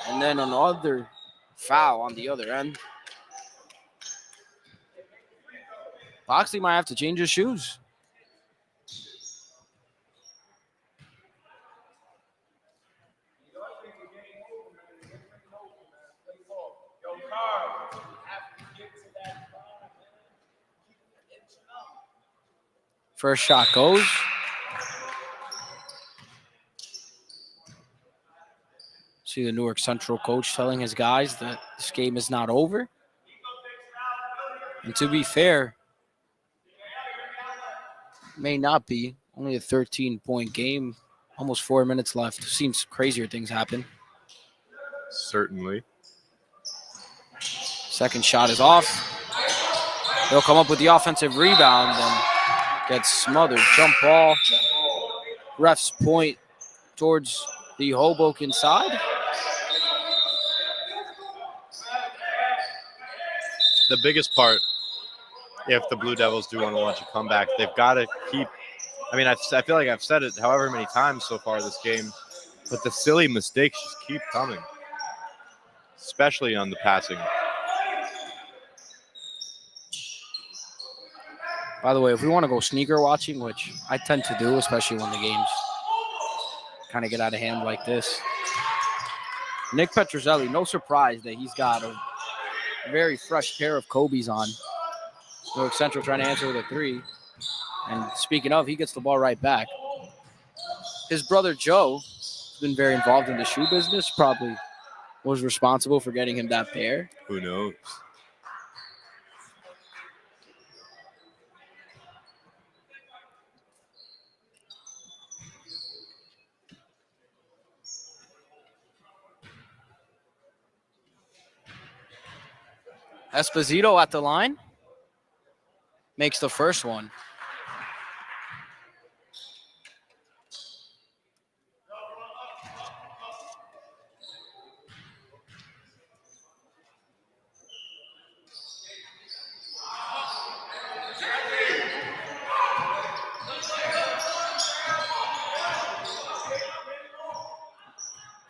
And then another foul on the other end. Boxley might have to change his shoes. First shot goes. See the Newark Central coach telling his guys that this game is not over. And to be fair, may not be. Only a 13-point game. Almost 4 minutes left. Seems crazier things happen. Certainly. Second shot is off. He'll come up with the offensive rebound and gets smothered. Jump ball. Refs point towards the Hoboken side. The biggest part, if the Blue Devils do want to launch a comeback, they've got to keep. I mean, I feel like I've said it however many times so far this game, but the silly mistakes just keep coming, especially on the passing. By the way, if we want to go sneaker watching, which I tend to do, especially when the games kind of get out of hand like this. Nick Petrozelli, no surprise that he's got a very fresh pair of Kobe's on. Newark Central trying to answer with a three. And speaking of, he gets the ball right back. His brother Joe has been very involved in the shoe business, probably was responsible for getting him that pair. Who knows? Esposito at the line. Makes the first one.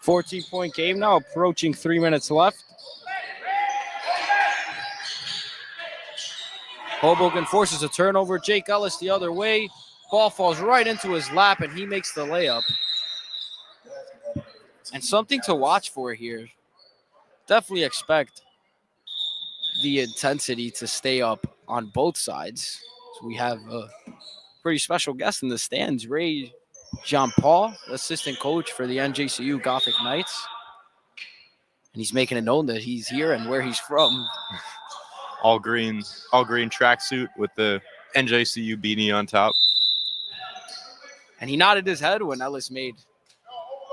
.4 game now, approaching 3 minutes left. Hoboken forces a turnover. Jake Ellis the other way. Ball falls right into his lap, and he makes the layup. And something to watch for here. Definitely expect the intensity to stay up on both sides. So we have a pretty special guest in the stands, Ray Jean-Paul, assistant coach for the NJCU Gothic Knights. And he's making it known that he's here and where he's from. All green tracksuit with the NJCU beanie on top. And he nodded his head when Ellis made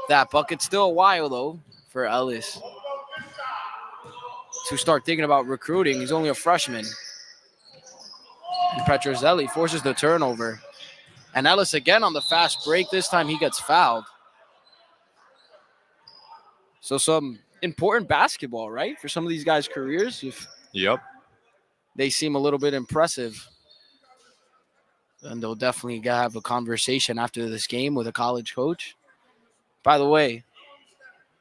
that bucket. Still a while, though, for Ellis to start thinking about recruiting. He's only a freshman. And Petrozelli forces the turnover. And Ellis again on the fast break. This time he gets fouled. So some important basketball, right? For some of these guys' careers. If Yep. they seem a little bit impressive. And they'll definitely have a conversation after this game with a college coach. By the way,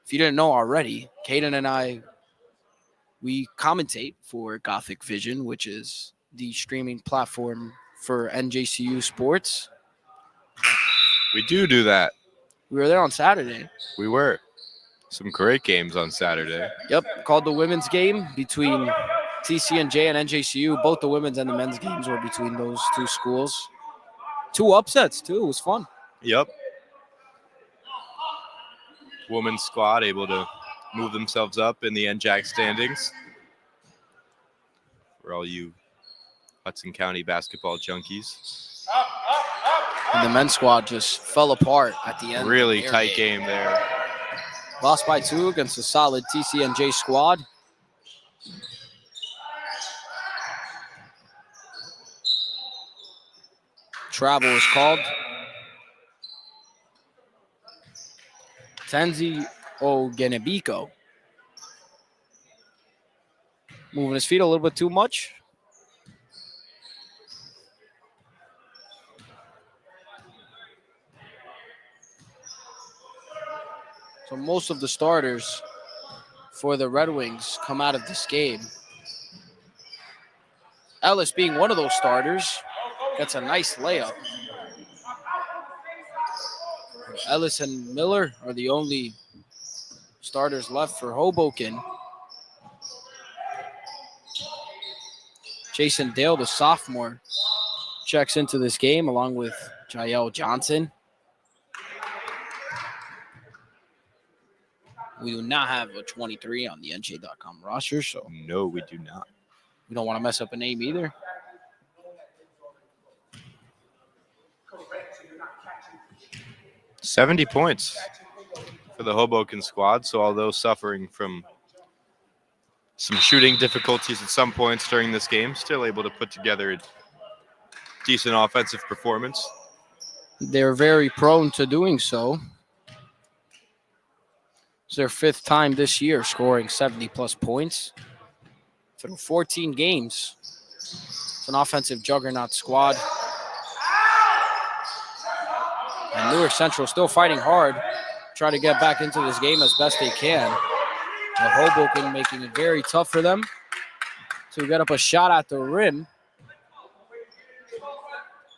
if you didn't know already, Caden and I, we commentate for Gothic Vision, which is the streaming platform for NJCU sports. We do that. We were there on Saturday. We were. Some great games on Saturday. Yep, called the women's game between TCNJ and NJCU. Both the women's and the men's games were between those two schools. 2 upsets, too. It was fun. Yep. Women's squad able to move themselves up in the NJAC standings. For all you Hudson County basketball junkies. And the men's squad just fell apart at the end. Really tight game there. Lost by 2 against a solid TCNJ squad. Travel is called. Tenzi Ogenebiko. Moving his feet a little bit too much. So most of the starters for the Red Wings come out of this game. Ellis being one of those starters gets a nice layup. Ellis and Miller are the only starters left for Hoboken. Jason Dale, the sophomore, checks into this game along with Jael Johnson. We do not have a 23 on the NJ.com roster, so No, we do not. we don't want to mess up a name either. $70 points for the Hoboken squad. So although suffering from some shooting difficulties at some points during this game, still able to put together a decent offensive performance. They're very prone to doing so. It's their 5th time this year scoring 70-plus points through 14 games. It's an offensive juggernaut squad. And Newark Central still fighting hard, trying to get back into this game as best they can. The Hoboken making it very tough for them to get up a shot at the rim.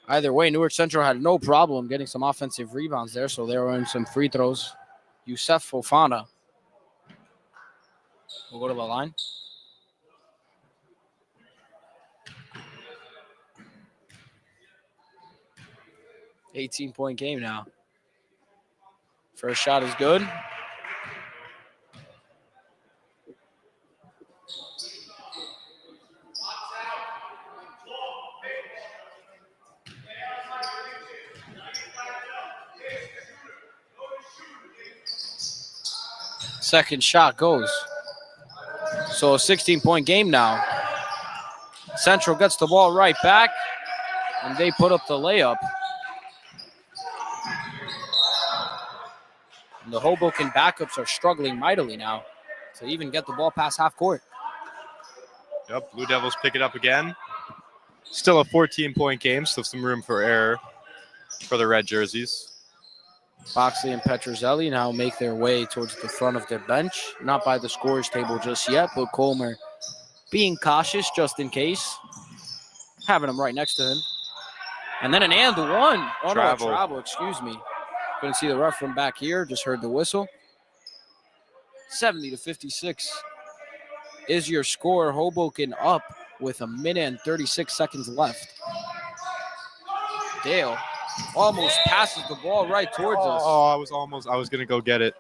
Either way, Newark Central had no problem getting some offensive rebounds there, so they were in some free throws. Youssef Fofana will go to the line. $18-point game now. First shot is good. Second shot goes. So a 16-point game now. Central gets the ball right back, and they put up the layup. And the Hoboken backups are struggling mightily now to even get the ball past half court. Yep, Blue Devils pick it up again. Still a 14-point game, so some room for error for the red jerseys. Boxley and Petrozelli now make their way towards the front of their bench. Not by the scorer's table just yet, but Colmer being cautious just in case. Having him right next to him. And then an and one. Oh, Travel. no, a travel, excuse me. Couldn't see the ref from back here, just heard the whistle. 70-56 is your score. Hoboken up with a minute and 36 seconds left. Dale almost passes the ball right towards us. Oh, I was going to go get it.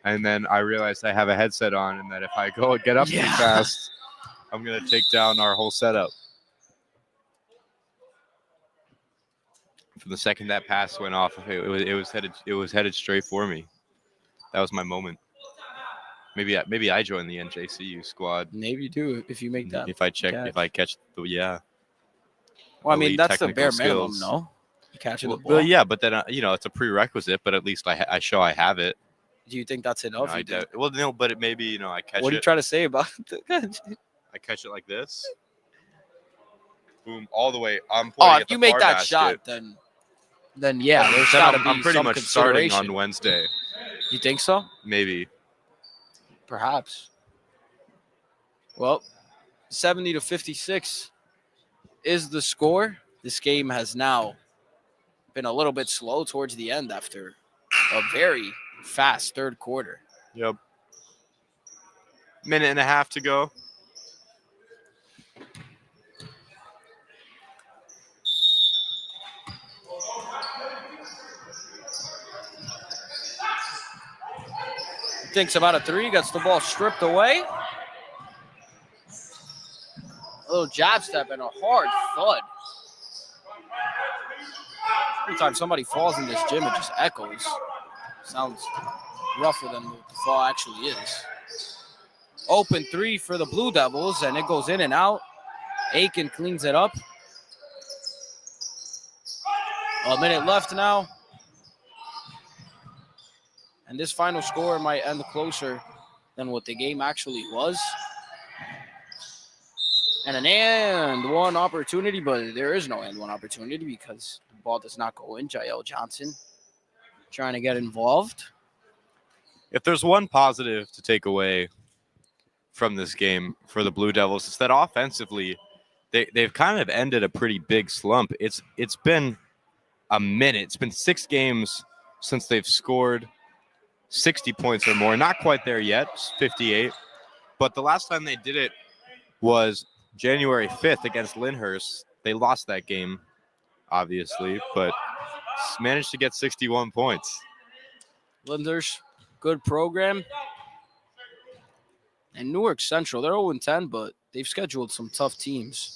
And then I realized I have a headset on and that if I go get up too fast, I'm going to take down our whole setup. From the second that pass went off, it was headed straight for me. That was my moment. Maybe I join the NJCU squad. Maybe you do if you make that. If I catch the Well, I mean, elite that's the bare technical minimum, skills. no? You catching the ball. Well, yeah, but then it's a prerequisite. But at least I show I have it. Do you think that's enough? But it maybe I catch it. What are you trying to say about it? I catch it like this. Boom, all the way. I'm Oh, pointing if at you the make far that basket. shot, then yeah, there's Then got to be I'm pretty some much starting consideration. on Wednesday. You think so? Maybe. Perhaps. Well, 70-56 is the score. This game has now been a little bit slow towards the end after a very fast third quarter. Yep. Minute and a half to go. Thinks about a three, gets the ball stripped away. A little jab step and a hard thud. Every time somebody falls in this gym, it just echoes. Sounds rougher than what the fall actually is. Open three for the Blue Devils, and it goes in and out. Aiken cleans it up. A minute left now. And this final score might end closer than what the game actually was. And an and one opportunity, but there is no and one opportunity because the ball does not go in. Jael Johnson trying to get involved. If there's one positive to take away from this game for the Blue Devils, it's that offensively they've kind of ended a pretty big slump. It's been a minute. It's been 6 games since they've scored 60 points or more. Not quite there yet, 58. But the last time they did it was January 5th against Lyndhurst. They lost that game, obviously, but managed to get 61 points. Lyndhurst, good program. And Newark Central, they're 0-10, but they've scheduled some tough teams.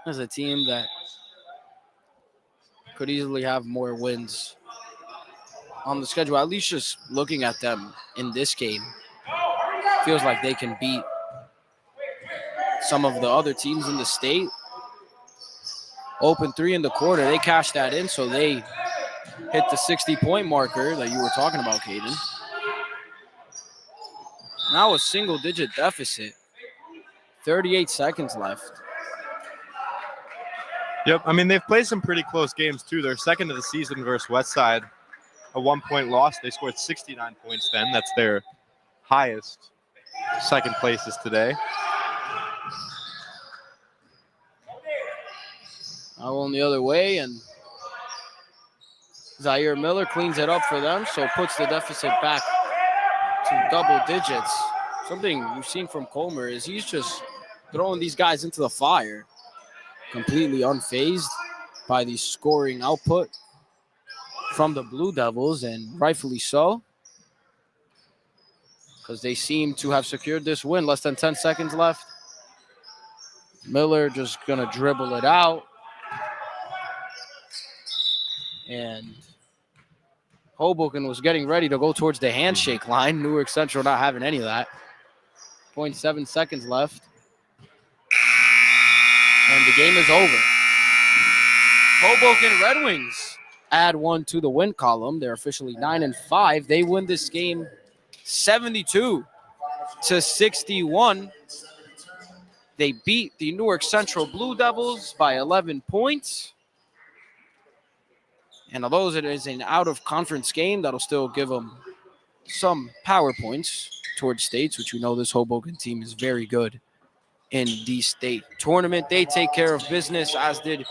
There's a team that could easily have more wins on the schedule. At least just looking at them in this game, feels like they can beat some of the other teams in the state. Open 3 in the quarter. They cashed that in, so they hit the 60-point marker that you were talking about, Caden. Now a single-digit deficit. 38 seconds left. Yep, I mean, they've played some pretty close games, too. They're second of the season versus Westside. A 1-point loss. They scored 69 points then. That's their highest. Second places today. Now going the other way, and Zaire Miller cleans it up for them, so puts the deficit back to double digits. Something we've seen from Comer is he's just throwing these guys into the fire, completely unfazed by the scoring output from the Blue Devils, and rightfully so, because they seem to have secured this win. Less than 10 seconds left. Miller just going to dribble it out. And Hoboken was getting ready to go towards the handshake line. Newark Central not having any of that. 0.7 seconds left. And the game is over. Hoboken Red Wings add 1 to the win column. They're officially 9-5. They win this game 72-61. They beat the Newark Central Blue Devils by 11 points. And although it is an out-of-conference game, that'll still give them some power points towards states, which we know this Hoboken team is very good in the state tournament. They take care of business, as did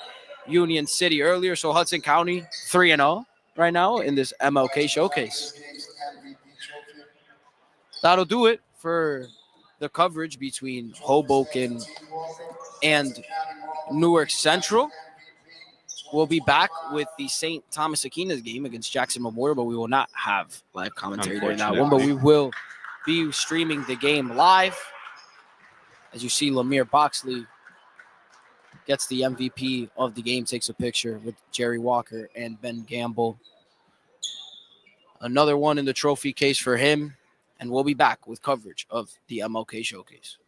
Union City earlier. So Hudson County 3-0 right now in this MLK Showcase. That'll do it for the coverage between Hoboken and Newark Central. We'll be back with the St. Thomas Aquinas game against Jackson Memorial, but we will not have live commentary during that one. But we will be streaming the game live. As you see, Lemire Boxley gets the MVP of the game, takes a picture with Jerry Walker and Ben Gamble. Another one in the trophy case for him. And we'll be back with coverage of the MLK Showcase.